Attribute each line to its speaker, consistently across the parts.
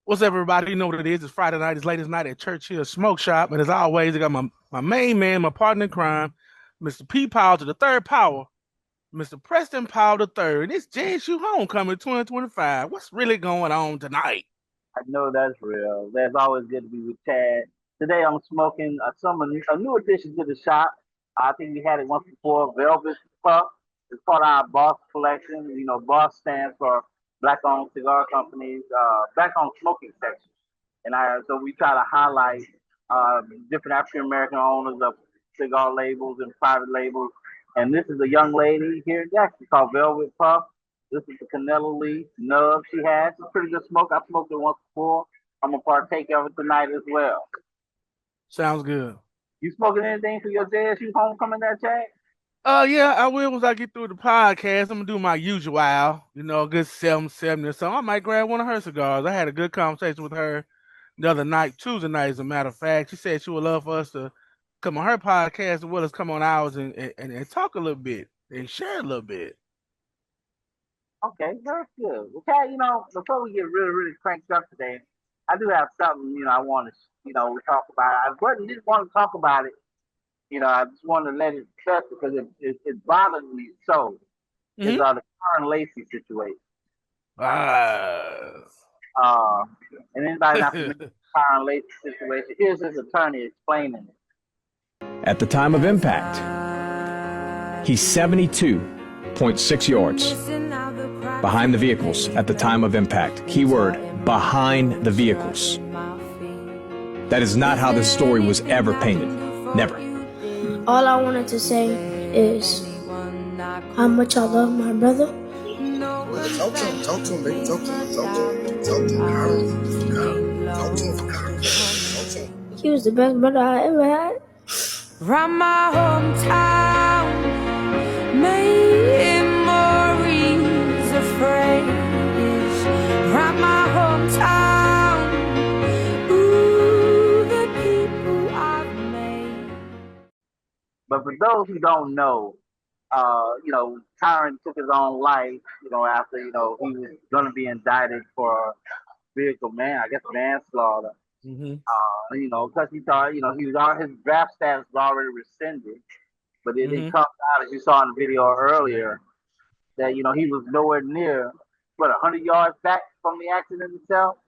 Speaker 1: What's up, everybody? You know what it is. It's Friday night. It's latest night at Churchill Smoke Shop. And as always, I got my main man, my partner in crime, Mr. P. Powell to the third power, Mr. Preston Powell the third. And it's JSU Homecoming 2025. What's really going on tonight?
Speaker 2: I know that's real. That's always good to be with Chad. Today I'm smoking a new addition to the shop. I think we had it once before, Velvet Puff. It's part of our Boss collection. You know, Boss stands for Black-owned cigar companies, Black-owned smoking section. So we try to highlight different African American owners of cigar labels and private labels. And this is a young lady here in Jackson called Velvet Puff. This is the Canelo Lee nub she has. It's a pretty good smoke. I smoked it once before. I'm gonna partake of it tonight as well.
Speaker 1: Sounds good.
Speaker 2: You smoking anything for your JSU homecoming that Chad?
Speaker 1: Yeah, I will once I get through the podcast. I'm gonna do my usual, a good 770 or something. I might grab one of her cigars. I had a good conversation with her the other night, Tuesday night, as a matter of fact. She said she would love for us to come on her podcast as well as come on ours and talk a little bit and share a little bit.
Speaker 2: Okay, very good. Okay, before we get really, really cranked up today, I do have something, I want to, we talk about. Didn't want to talk about it. I just want to let it set because it bothered me so. Is
Speaker 1: Mm-hmm.
Speaker 2: the Kyren Lacy situation.
Speaker 1: Ah.
Speaker 2: Uh, and anybody not familiar with the Kyren Lacy situation, here's his attorney explaining it.
Speaker 3: At the time of impact, he's 72.6 yards behind the vehicles at the time of impact. Keyword, behind the vehicles. That is not how this story was ever painted. Never.
Speaker 4: All I wanted to say is how much I love my brother.
Speaker 5: Talk to him, baby. Talk to him.
Speaker 4: He was the best brother I ever had.
Speaker 6: From my hometown, memories of phrase. From my hometown, ooh, the people I've made.
Speaker 2: But for those who don't know, Kyren took his own life, after, he was going to be indicted for manslaughter.
Speaker 1: Mm-hmm.
Speaker 2: Because he thought, his draft status was already rescinded. But it comes out, as you saw in the video earlier, that, he was nowhere near, 100 yards back from the accident itself.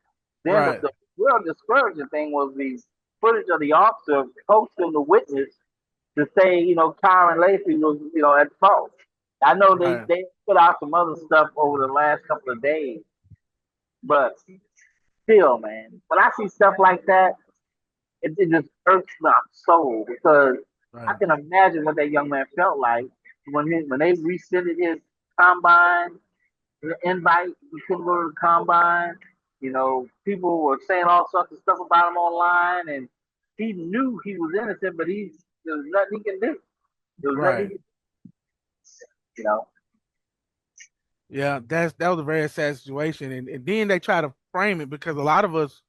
Speaker 2: Then
Speaker 1: right.
Speaker 2: the real discouraging thing was the footage of the officer posting the witness to say, Kyren Lacy was, at fault. I know they put out some other stuff over the last couple of days, but still, man, when I see stuff like that, it just irks my soul because I can imagine what that young man felt like when they rescinded his combine, the invite. He couldn't go to the combine. People were saying all sorts of stuff about him online, and he knew he was innocent, but there's nothing he can do.
Speaker 1: Right. Yeah, that was a very sad situation. And then they try to frame it because a lot of us,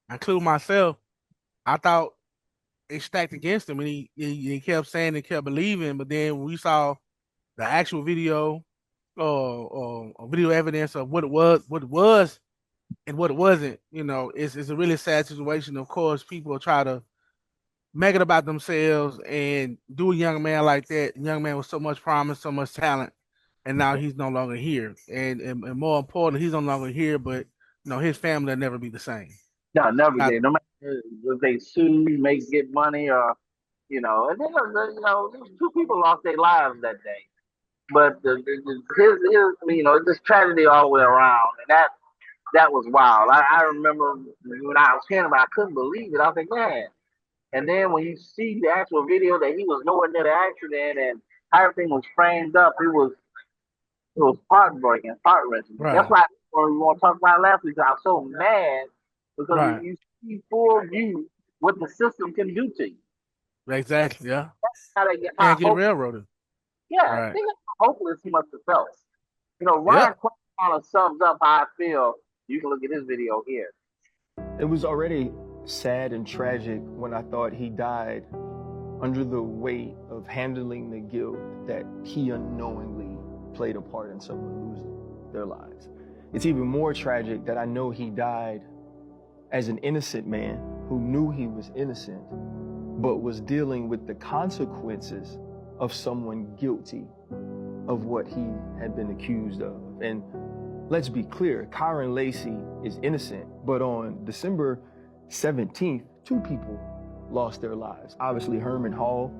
Speaker 1: including myself, I thought it stacked against him and he kept saying and kept believing, but then when we saw the actual video or video evidence of what it was and what it wasn't, it's a really sad situation. Of course, people try to make it about themselves and do a young man like that. A young man with so much promise, so much talent, and now he's no longer here. And more important, he's no longer here, but his family will never be the same.
Speaker 2: No, never did. No matter if they sue, make get money, or and then two people lost their lives that day. But this tragedy all the way around, and that was wild. I remember when I was hearing about it, I couldn't believe it. I was like, man. And then when you see the actual video that he was nowhere near the accident and everything was framed up, it was heartbreaking, heart-wrenching.
Speaker 1: Right.
Speaker 2: That's why when we want to talk about last week, I was so mad because you see full view what the system can do to you.
Speaker 1: Exactly. Yeah.
Speaker 2: Can't
Speaker 1: get railroaded.
Speaker 2: Yeah. Think how hopeless he must have felt. Ryan kind of sums up how I feel. You can look at this video here.
Speaker 7: It was already sad and tragic when I thought he died under the weight of handling the guilt that he unknowingly played a part in someone losing their lives. It's even more tragic that I know he died as an innocent man who knew he was innocent, but was dealing with the consequences of someone guilty of what he had been accused of. And let's be clear, Kyren Lacy is innocent, but on December 17th, 2 people lost their lives. Obviously, Herman Hall,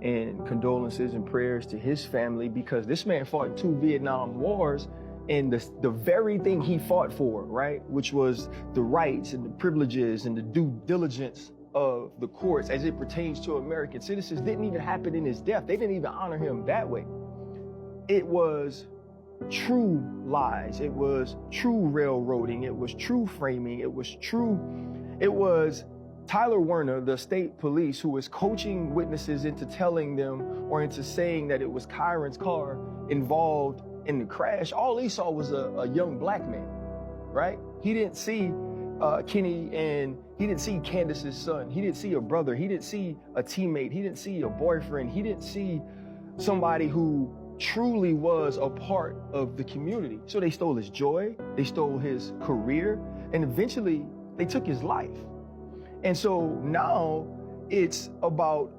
Speaker 7: and condolences and prayers to his family, because this man fought in 2 Vietnam wars, and the very thing he fought for, right, which was the rights and the privileges and the due diligence of the courts as it pertains to American citizens, didn't even happen in his death. They didn't even honor him that way. It was true lies. It was true railroading. It was true framing. It was Tyler Werner, the state police, who was coaching witnesses into telling them or into saying that it was Kyren's car involved in the crash. All he saw was a young black man, right? He didn't see Kenny, and he didn't see Candace's son. He didn't see a brother. He didn't see a teammate. He didn't see a boyfriend. He didn't see somebody who truly was a part of the community. So they stole his joy, they stole his career, and eventually they took his life. And so now it's about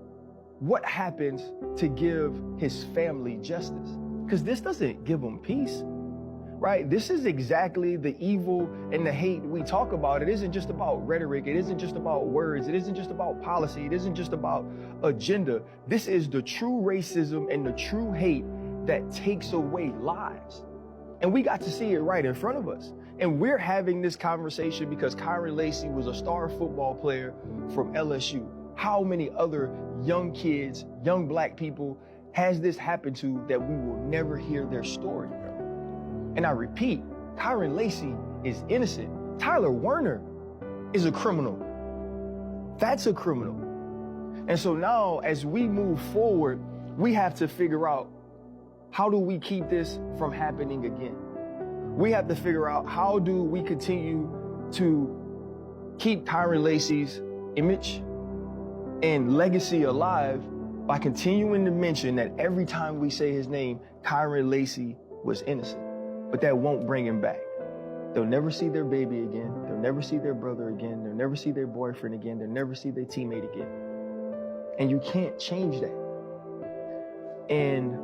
Speaker 7: what happens to give his family justice. Because this doesn't give them peace, right? This is exactly the evil and the hate we talk about. It isn't just about rhetoric. It isn't just about words. It isn't just about policy. It isn't just about agenda. This is the true racism and the true hate that takes away lives. And we got to see it right in front of us. And we're having this conversation because Kyren Lacy was a star football player from LSU. How many other young kids, young black people has this happened to that we will never hear their story? And I repeat, Kyren Lacy is innocent. Tyler Werner is a criminal. That's a criminal. And so now as we move forward, we have to figure out, how do we keep this from happening again? We have to figure out, how do we continue to keep Kyren Lacy's image and legacy alive by continuing to mention that every time we say his name, Kyren Lacy was innocent. But that won't bring him back. They'll never see their baby again. They'll never see their brother again. They'll never see their boyfriend again. They'll never see their teammate again. And you can't change that. And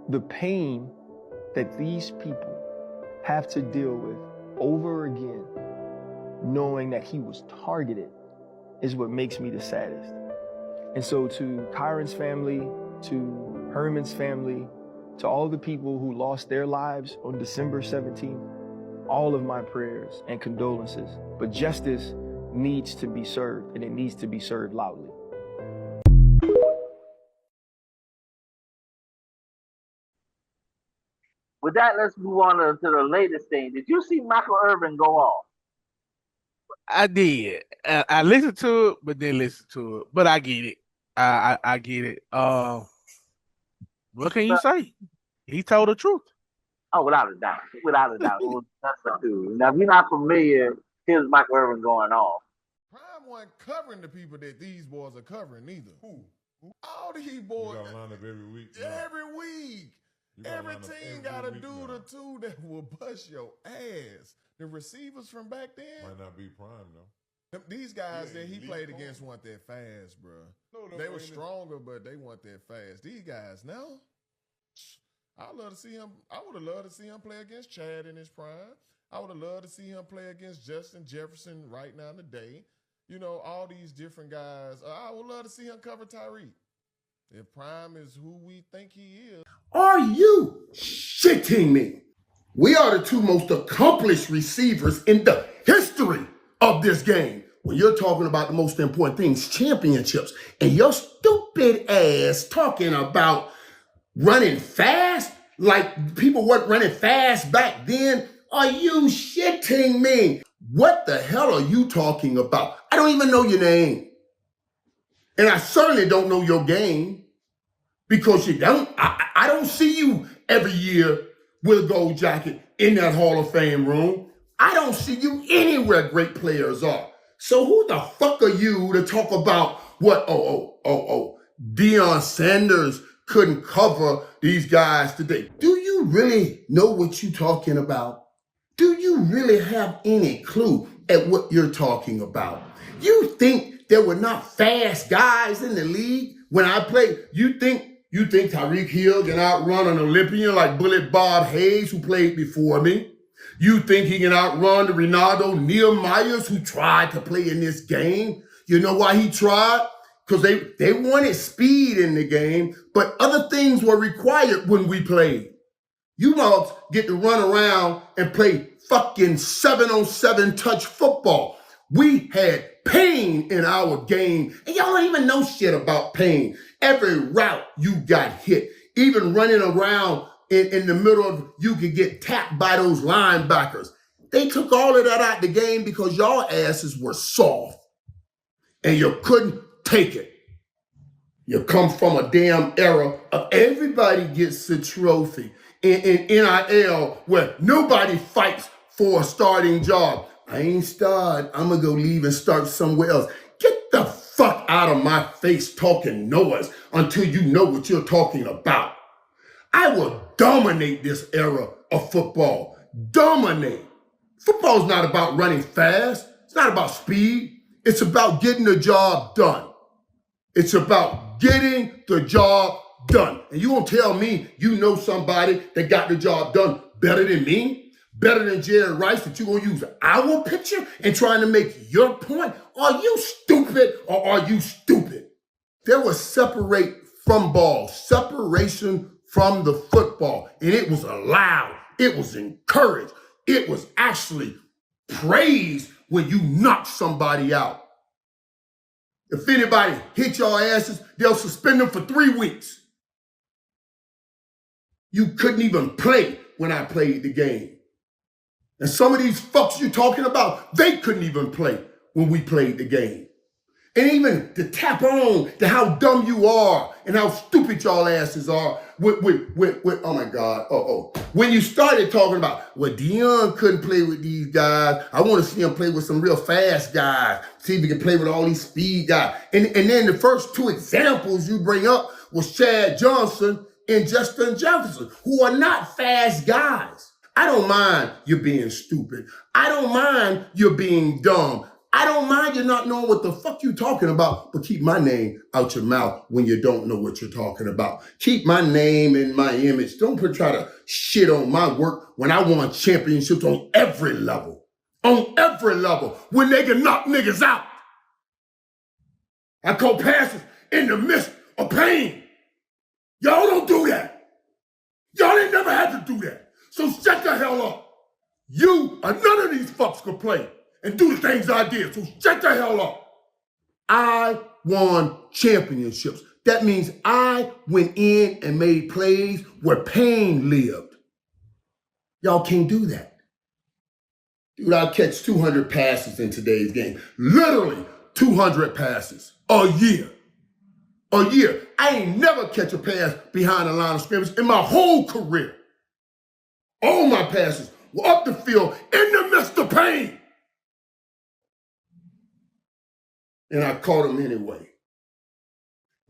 Speaker 7: the pain that these people have to deal with over again, knowing that he was targeted, is what makes me the saddest. And so to Kyren's family, to Herman's family, to all the people who lost their lives on December 17th, all of my prayers and condolences. But justice needs to be served, and it needs to be served loudly.
Speaker 2: With that, let's move on to the latest thing. Did you see Michael Irvin go off?
Speaker 1: I did. I listened to it, but didn't listen to it. But I get it. I get it. What can you say? He told the truth.
Speaker 2: Oh, without a doubt. Without a doubt. It was nothing to it. Now, if you're not familiar, here's Michael Irvin going off.
Speaker 8: Prime wasn't covering the people that these boys are covering either. Who? All these boys.
Speaker 9: You got line up every week.
Speaker 8: Every week. Every team got a dude or two that will bust your ass. The receivers from back then.
Speaker 9: Might not be prime, though.
Speaker 8: These guys that he played against weren't that fast, bro. No, they were stronger, but they weren't that fast. These guys, no. I'd love to see him. I would have loved to see him play against Chad in his prime. I would have loved to see him play against Justin Jefferson right now today. You know, all these different guys. I would love to see him cover Tyreek. If Prime is who we think he is.
Speaker 5: Are you shitting me? We are the 2 most accomplished receivers in the history of this game. When you're talking about the most important things, championships, and your stupid ass talking about running fast, like people weren't running fast back then. Are you shitting me? What the hell are you talking about? I don't even know your name. And I certainly don't know your game, because you don't. I don't see you every year with a gold jacket in that Hall of Fame room. I don't see you anywhere great players are. So who the fuck are you to talk about what? Deion Sanders couldn't cover these guys today. Do you really know what you're talking about? Do you really have any clue at what you're talking about? You think there were not fast guys in the league when I played? You think Tyreek Hill can outrun an Olympian like Bullet Bob Hayes, who played before me? You think he can outrun the Ronaldo Nehemiahs who tried to play in this game? You know why he tried? Because they wanted speed in the game, but other things were required when we played. You mugs get to run around and play fucking 7-on-7 touch football. We had pain in our game, and y'all don't even know shit about pain. Every route you got hit, even running around in the middle of, you could get tapped by those linebackers. They took all of that out the game because y'all asses were soft and you couldn't take it. You come from a damn era of everybody gets a trophy in NIL where nobody fights for a starting job. I ain't started. I'm going to go leave and start somewhere else. Get the fuck out of my face talking noise until you know what you're talking about. I will dominate this era of football. Dominate. Football's not about running fast. It's not about speed. It's about getting the job done. It's about getting the job done. And you gonna tell me you know somebody that got the job done better than me? Better than Jerry Rice, that you gonna use our picture and trying to make your point? Are you stupid or are you stupid? There was separate from ball, separation from the football, and it was allowed. It was encouraged. It was actually praised when you knocked somebody out. If anybody hit your asses, they'll suspend them for 3 weeks. You couldn't even play when I played the game. And some of these fucks you're talking about, they couldn't even play when we played the game. And even to tap on to how dumb you are and how stupid y'all asses are with oh my God, when you started talking about, well, Deion couldn't play with these guys. I want to see him play with some real fast guys. See if he can play with all these speed guys. And then the first 2 examples you bring up was Chad Johnson and Justin Jefferson, who are not fast guys. I don't mind you being stupid. I don't mind you being dumb. I don't mind you not knowing what the fuck you talking about, but keep my name out your mouth when you don't know what you're talking about. Keep my name and my image. Don't try to shit on my work when I won championships on every level. On every level, when they can knock niggas out. I call passes in the midst of pain. Y'all don't do that. Y'all ain't never had to do that. So shut the hell up. You or none of these fucks could play and do the things I did. So shut the hell up. I won championships. That means I went in and made plays where pain lived. Y'all can't do that. Dude, I'll catch 200 passes in today's game. Literally 200 passes a year. A year. I ain't never catch a pass behind the line of scrimmage in my whole career. All my passes were up the field in the midst of pain. And I caught them anyway.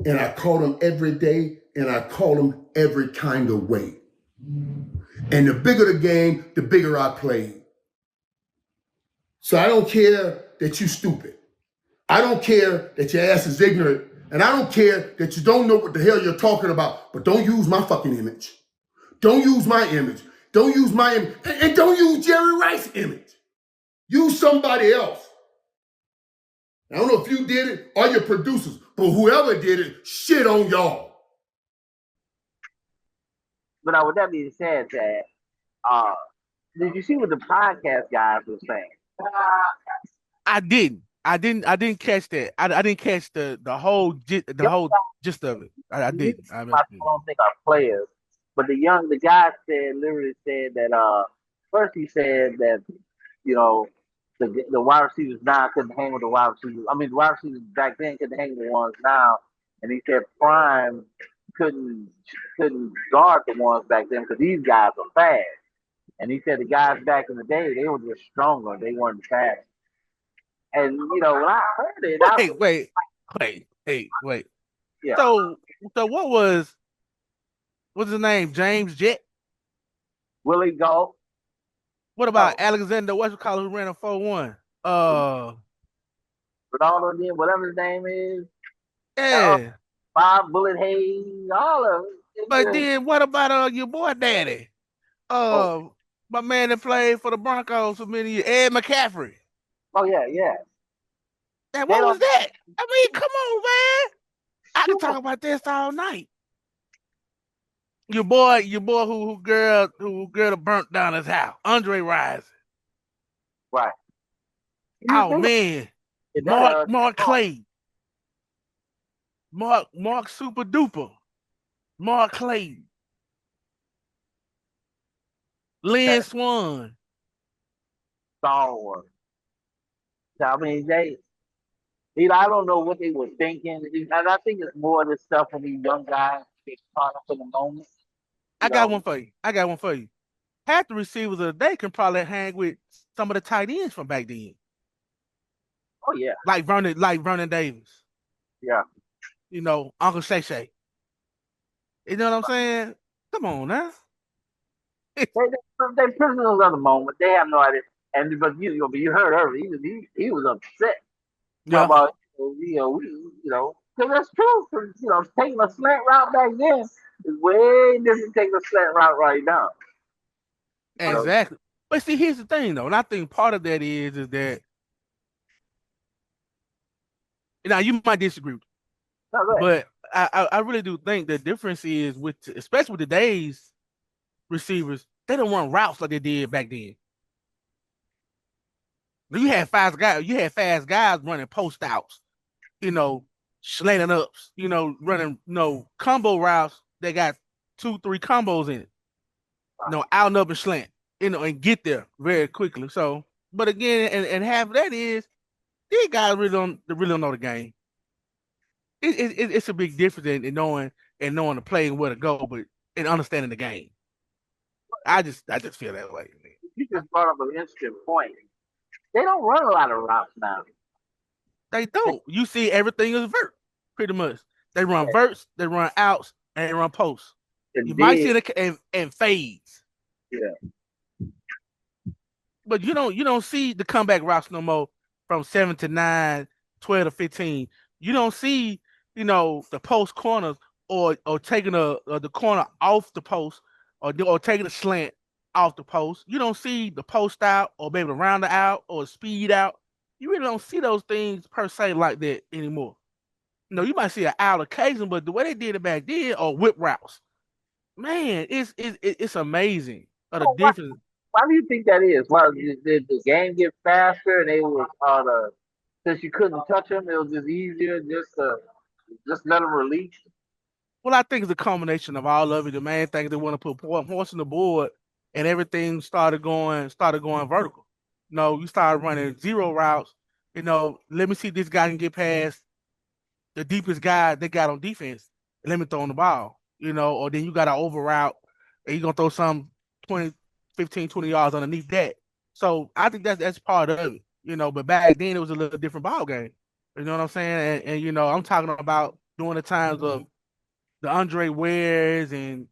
Speaker 5: And I caught them every day, and I caught them every kind of way. And the bigger the game, the bigger I played. So I don't care that you stupid. I don't care that your ass is ignorant. And I don't care that you don't know what the hell you're talking about. But don't use my fucking image. Don't use my image. Don't use my image. And don't use Jerry Rice's image. Use somebody else. I don't know if you did it or your producers, but whoever did it, shit on y'all.
Speaker 2: But with that being said, Chad, did you see what the podcast guys were saying?
Speaker 1: I didn't catch that. I didn't catch the whole gist of it. I didn't.
Speaker 2: I don't think our players, but the guy literally said that first he said that, you know, the wide receivers now couldn't hang with the wide receivers. I mean, the wide receivers back then couldn't hang with the ones now. And he said Prime couldn't guard the ones back then because these guys are fast. And he said the guys back in the day, they were just stronger. They weren't fast. And, you know, when I heard it,
Speaker 1: wait.
Speaker 2: Yeah.
Speaker 1: So what's his name? James Jett?
Speaker 2: Willie Golf.
Speaker 1: What about Alexander? What's called who ran a 4-1?
Speaker 2: Ronaldo did whatever his name is.
Speaker 1: Yeah.
Speaker 2: Bob Bullet Hayes, all of it.
Speaker 1: But then what about your boy daddy?
Speaker 2: Oh,
Speaker 1: My man that played for the Broncos for many years, Ed McCaffrey.
Speaker 2: oh yeah.
Speaker 1: And
Speaker 2: They
Speaker 1: what was
Speaker 2: don't
Speaker 1: that? I mean, come on, man. I can talk about this all night. Your boy who girl burnt down his house, Andre Rison.
Speaker 2: right. You
Speaker 1: Oh
Speaker 2: think
Speaker 1: man,
Speaker 2: that
Speaker 1: Mark Clay, Mark Super Duper, Mark Clay, Lynn Swan.
Speaker 2: Star Wars. I mean, I don't know what they were thinking, and I think it's more of this stuff when these young guys get caught up in the moment.
Speaker 1: I got one for you. Half the receivers of the day can probably hang with some of the tight ends from back then.
Speaker 2: Oh yeah,
Speaker 1: Like Vernon Davis.
Speaker 2: yeah.
Speaker 1: Uncle Shay Shay. You know what I'm saying? Come on now.
Speaker 2: They prisoners of the moment. They have no idea. But you heard Irvin. He was upset. Talk
Speaker 1: Yeah.
Speaker 2: about because that's true. 'Cause, taking a slant route back then is way different than taking a slant route right now.
Speaker 1: Exactly. But see, here's the thing though, and I think part of that is that now you might disagree, but I really do think the difference is especially with today's receivers, they don't run routes like they did back then. You had fast guys running post outs, slanting ups, running combo routes. They got 2-3 combos in it. Out and up and slant, and get there very quickly. So, but again, and half of that is these guys really don't know the game. It's a big difference in knowing the play and where to go, but in understanding the game. I just feel that way.
Speaker 2: You just brought up an interesting point. They don't run a lot of routes now.
Speaker 1: They don't. You see, everything is vert, pretty much. They run verts, they run outs, and they run posts. You might see it and fades.
Speaker 2: Yeah.
Speaker 1: But you don't see the comeback routes no more from 7 to 9, 12 to 15. You don't see, the post corners or taking the corner off the post or taking a slant off the post. You don't see the post out or maybe the round out or speed out. You really don't see those things per se like that anymore. You might see an out occasion, but the way they did it back then or whip routes, man, it's amazing. The difference.
Speaker 2: Why do you think that is? Why did the game get faster and they was since you couldn't touch them, it was just easier just let them release?
Speaker 1: Well, I think it's a combination of all of it. The main thing they want to put points on the board, and everything started going vertical. You started running zero routes. Let me see if this guy can get past the deepest guy they got on defense. Let me throw on the ball. Or then you got to over route, and you're gonna throw some 20, 15, 20 yards underneath that. So I think that's part of it. But back then it was a little different ball game. You know what I'm saying? And I'm talking about during the times of the Andre Wares and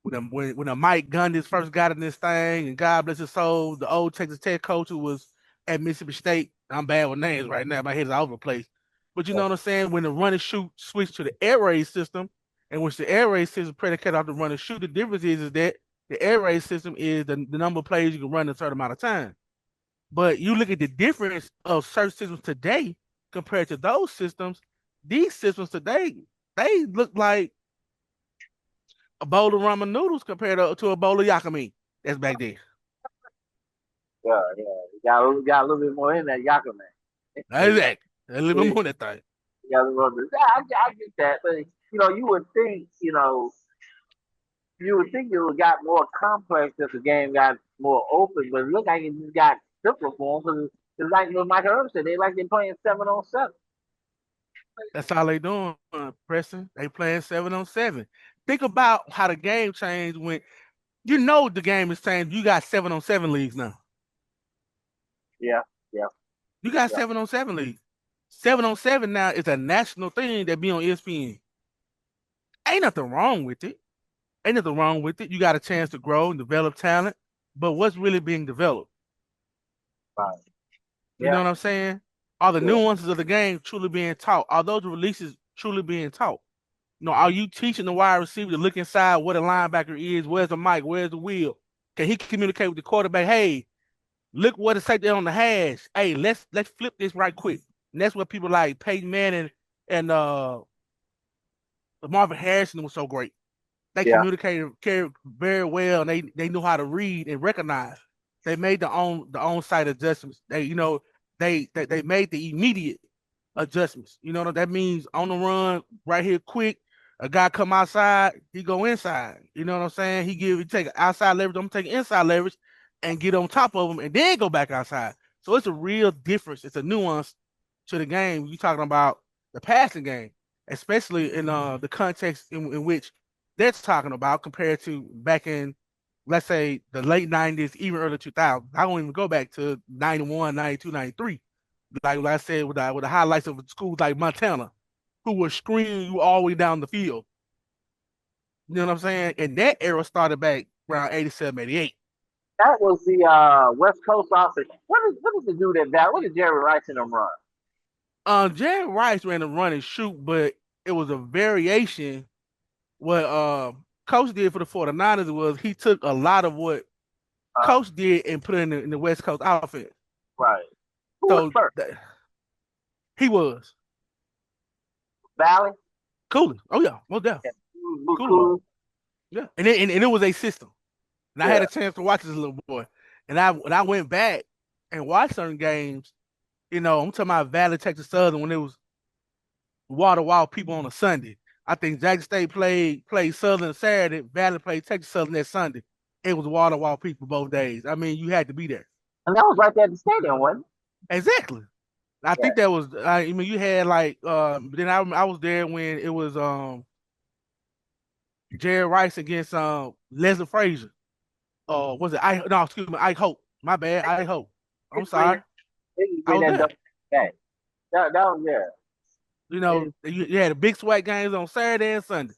Speaker 1: when the Mike Gundy first got in this thing, and God bless his soul, the old Texas Tech coach who was at Mississippi State. I'm bad with names right now. My head is all over the place. But you know what I'm saying? When the run and shoot switched to the air raid system, and which the air raid system predicated off the run and shoot, the difference is that the air raid system is the number of plays you can run in a certain amount of time. But you look at the difference of certain systems today compared to those systems. These systems today, they look like a bowl of ramen noodles compared to a bowl of yakami. That's back there.
Speaker 2: Yeah. You got a little bit more in that Yakima.
Speaker 1: Exactly. A little bit more in that thing.
Speaker 2: Yeah, I get that, but you would think, it would got more complex as the game got more open, but it looked like it just got simpler for them because it's like what Michael Irvin said, they're playing 7-on-7.
Speaker 1: That's all they doing, Preston. They playing 7-on-7. Think about how the game changed when the game is changed. You got 7-on-7 leagues now.
Speaker 2: Yeah.
Speaker 1: You got 7-on-7 leagues. 7-on-7 now is a national thing that be on ESPN. Ain't nothing wrong with it. You got a chance to grow and develop talent. but what's really being developed?
Speaker 2: Right.
Speaker 1: You know what I'm saying? Are the nuances of the game truly being taught? Are those releases truly being taught? Are you teaching the wide receiver to look inside what a linebacker is? Where's the mic? Where's the wheel? Can he communicate with the quarterback? Hey, look what it say there on the hash. Hey, let's flip this right quick. And that's what people like Peyton Manning and Marvin Harrison was so great. They communicated very well, and they knew how to read and recognize. They made the on site adjustments. They made the immediate adjustments. That means on the run, right here, quick. A guy come outside, he go inside. You know what I'm saying? He take outside leverage. I'm taking inside leverage, and get on top of him, and then go back outside. So it's a real difference. It's a nuance to the game. You talking about the passing game, especially in the context in which they're talking about compared to back in, let's say, the late 90s, even early 2000s. I don't even go back to 91, 92, 93. Like I said, with the highlights of schools like Montana, who would screen you all the way down the field. You know what I'm saying? And that era started back around 87, 88.
Speaker 2: That was the West Coast offense. What did the dude that? What did Jerry Rice in them run?
Speaker 1: Jerry Rice ran a run and shoot, but it was a variation. What Coach did for the 49ers was he took a lot of what Coach did and put it in the West Coast offense.
Speaker 2: Right. Who was first?
Speaker 1: He was.
Speaker 2: Valley?
Speaker 1: Cooley. Oh, yeah. Well, definitely.
Speaker 2: Yeah. Cool.
Speaker 1: Yeah. And it was a system. And I had a chance to watch this little boy. And I went back and watched certain games, I'm talking about Valley, Texas Southern, when it was wall-to-wall people on a Sunday. I think Jackson State played Southern Saturday, Valley played Texas Southern that Sunday. It was wall-to-wall people both days. I mean, you had to be there.
Speaker 2: And that was right there at the stadium, wasn't it?
Speaker 1: Exactly. I think that was, you had like, then I was there when it was Jerry Rice against Leslie Frazier. Was it Ike Hope. My bad, Ike Hope. I'm sorry.
Speaker 2: I was there. That was there.
Speaker 1: You had the big SWAC games on Saturday and Sunday.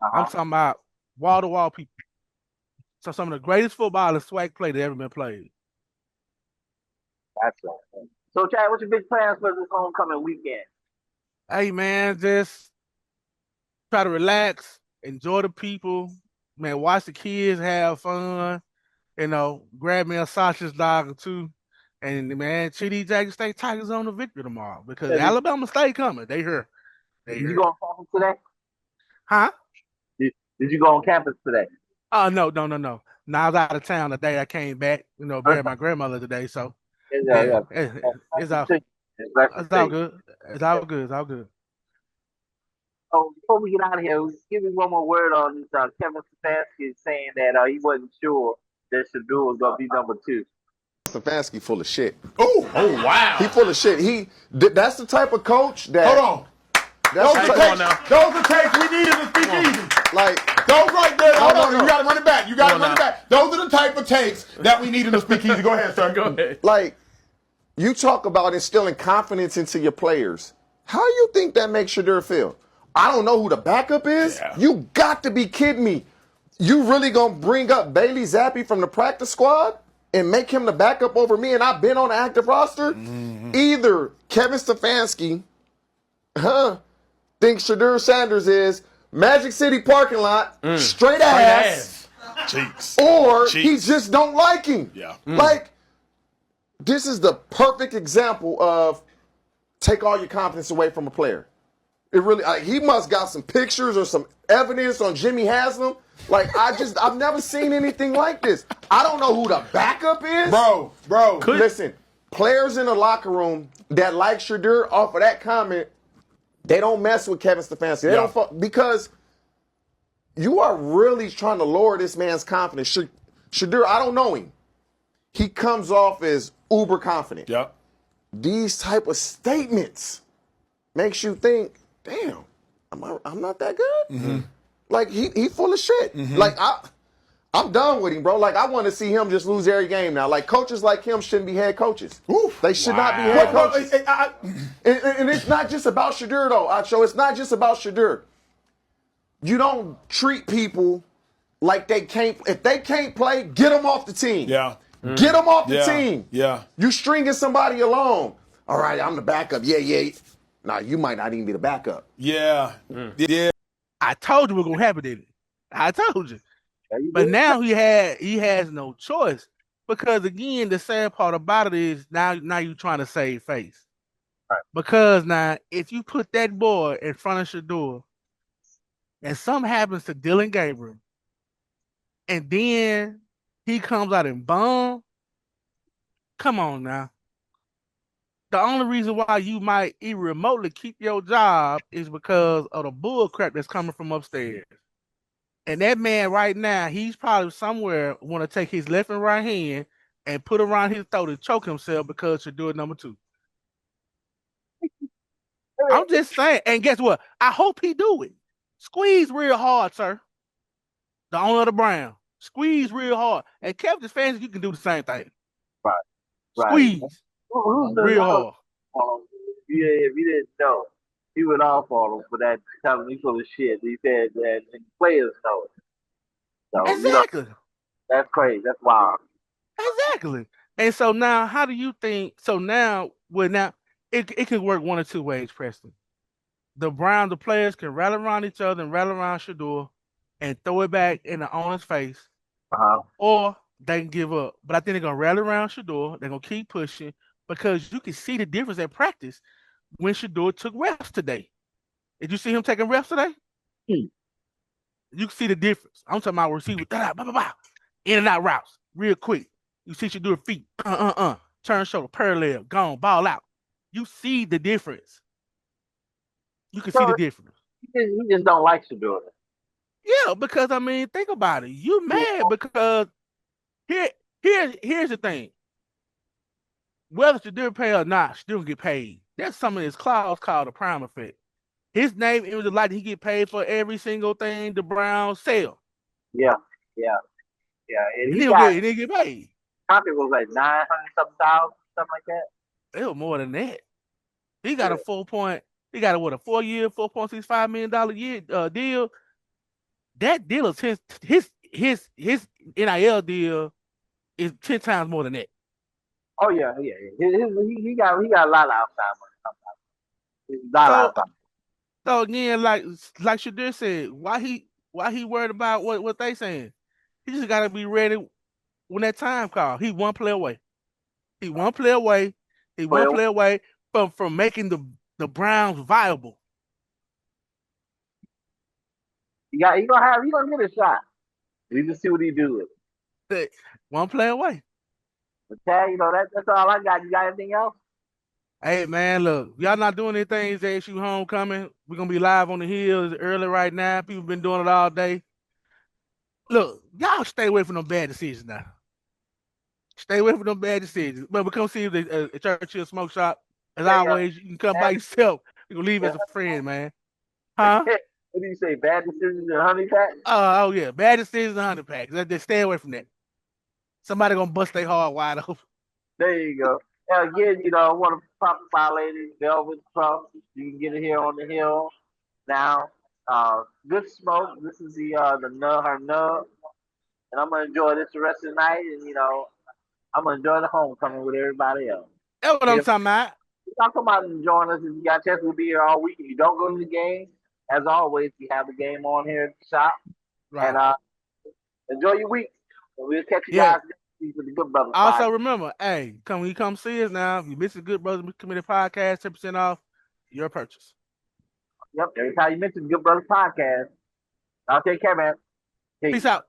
Speaker 1: I'm talking about wall-to-wall people. So some of the greatest football and SWAC play that ever been played.
Speaker 2: That's right. So, Chad, what's your big plans for this homecoming weekend?
Speaker 1: Hey, man, just try to relax, enjoy the people, man, watch the kids have fun, grab me a sausage dog or two, and, man, treat these Jackson State Tigers on the victory tomorrow because Alabama State coming. They here.
Speaker 2: Did you go on campus today?
Speaker 1: Huh?
Speaker 2: Did you go on campus today?
Speaker 1: Oh, no. No, I was out of town the day I came back, buried my grandmother today, so. It's all good. It's all good.
Speaker 2: Oh, before we get out of here, give me one more word on this. Kevin Stefanski saying that he wasn't sure that Shedeur was going to be number 2.
Speaker 10: Stefanski full of shit.
Speaker 9: Oh, wow.
Speaker 10: He full of shit. That's the type of coach that.
Speaker 9: Hold on. Those are takes we need in the speakeasy.
Speaker 10: Like
Speaker 9: those right there. Hold on. You got to run it back. Those are the type of takes that we need in the speakeasy. Go ahead, sir.
Speaker 1: Go ahead.
Speaker 10: Like, you talk about instilling confidence into your players. How do you think that makes Shedeur feel? I don't know who the backup is. Yeah. You got to be kidding me. You really going to bring up Bailey Zappi from the practice squad and make him the backup over me and I've been on the active roster? Mm-hmm. Either Kevin Stefanski thinks Shedeur Sanders is Magic City parking lot, straight ass.
Speaker 9: Cheeks.
Speaker 10: Or he just don't like him.
Speaker 9: Yeah.
Speaker 10: Like, this is the perfect example of take all your confidence away from a player. It really, he must got some pictures or some evidence on Jimmy Haslam. Like, I've never seen anything like this. I don't know who the backup is.
Speaker 9: Bro.
Speaker 10: Listen, players in the locker room that like Shedeur off of that comment, they don't mess with Kevin Stefanski. They don't because you are really trying to lower this man's confidence. Shedeur, I don't know him. He comes off as uber confident.
Speaker 9: Yep.
Speaker 10: These type of statements makes you think, damn, I'm not that good.
Speaker 9: Mm-hmm.
Speaker 10: Like he full of shit. Mm-hmm. Like I'm done with him, bro. Like I want to see him just lose every game now. Like coaches like him shouldn't be head coaches.
Speaker 9: Oof.
Speaker 10: They should not be head coaches. And it's not just about Shedeur though, Acho. It's not just about Shedeur. You don't treat people like they can't. If they can't play, get them off the team.
Speaker 9: Yeah.
Speaker 10: Get them off the
Speaker 9: Yeah.
Speaker 10: team.
Speaker 9: Yeah.
Speaker 10: You stringing somebody along. All right, I'm the backup. Yeah. Nah, you might not even be the backup.
Speaker 9: Yeah. Yeah.
Speaker 1: I told you we're gonna happen, didn't it? I told you. But now he has no choice because again, the sad part about it is now you're trying to save face.
Speaker 2: Right.
Speaker 1: Because now if you put that boy in front of Shador and something happens to Dylan Gabriel, and then he comes out and bomb, come on now. The only reason why you might even remotely keep your job is because of the bull crap that's coming from upstairs. And that man right now, he's probably somewhere want to take his left and right hand and put around his throat and choke himself because Shador number 2. I'm just saying. And guess what? I hope he do it. Squeeze real hard, sir. The owner of the Brown. Squeeze real hard. And Captain's fans, you can do the same thing.
Speaker 2: Right.
Speaker 1: Squeeze real hard.
Speaker 2: If you didn't know, he went off on him for that telling me full of shit. He said that and players know it. So,
Speaker 1: Exactly.
Speaker 2: That's crazy. That's wild.
Speaker 1: Exactly. And so now, how do you think? So now, it can work one or two ways, Preston. The players can rally around each other and rally around Shador and throw it back in the owner's face, or they can give up. But I think they're gonna rally around Shador. They're gonna keep pushing because you can see the difference at practice when Shador took reps today. Did you see him taking reps today? You can see the difference. I'm talking about receiver, in and out routes, real quick. You see Shador feet, turn shoulder, parallel, gone, ball out. You see the difference. You can see the difference.
Speaker 2: He just don't like Shador.
Speaker 1: Yeah, because I mean, think about it. You mad because here's the thing. Whether Shador pay or not, Shador get paid. That's some of his clause called a prime effect. His name, it was a lot that he get paid for every single thing the Browns sell.
Speaker 2: Yeah.
Speaker 1: And he didn't get paid.
Speaker 2: Contract was like 900,000, something like that.
Speaker 1: It was more than that. He got a 4-year, $4.65 million year deal. That deal is his NIL deal is 10 times more than that.
Speaker 2: Oh yeah. He got a lot of outside money.
Speaker 1: So again, like Shador said, why he worried about what they saying? He just got to be ready when that time call. He one play away. He one play away from making the Browns viable.
Speaker 2: He gonna get a shot. We just see what he do with
Speaker 1: it. One play away.
Speaker 2: But Chad, that's all I got. You got anything else?
Speaker 1: Hey man, look, y'all not doing anything. It's JSU Homecoming. We're gonna be live on the hill early right now. People been doing it all day. Look, y'all stay away from them bad decisions now. Stay away from them bad decisions. But we come see the Churchill Smoke Shop. As always, you can come by yourself. You can leave as a friend, man. Huh?
Speaker 2: What do you say? Bad decisions and honey packs?
Speaker 1: Oh yeah, bad decisions and honey packs. Just stay away from that. Somebody gonna bust their heart wide open.
Speaker 2: There you go. And again, I want to pop my lady, Velvet Trump. You can get it here on the hill now. Good smoke. This is her nub. And I'm gonna enjoy this the rest of the night, and I'm gonna enjoy the homecoming with everybody else.
Speaker 1: That's what I'm talking about.
Speaker 2: Talk about enjoying us. If you got a chance, we'll be here all week. If you don't go to the game, as always, we have the game on here at the shop. Right. And enjoy your week. And we'll catch you guys next week with the Good Brothers.
Speaker 1: Also, remember, hey, come see us now. If you miss the Good Brothers Committee podcast, 10% off your purchase.
Speaker 2: Yep. Every time you mention the Good Brothers podcast, I'll take care, man.
Speaker 1: Peace out.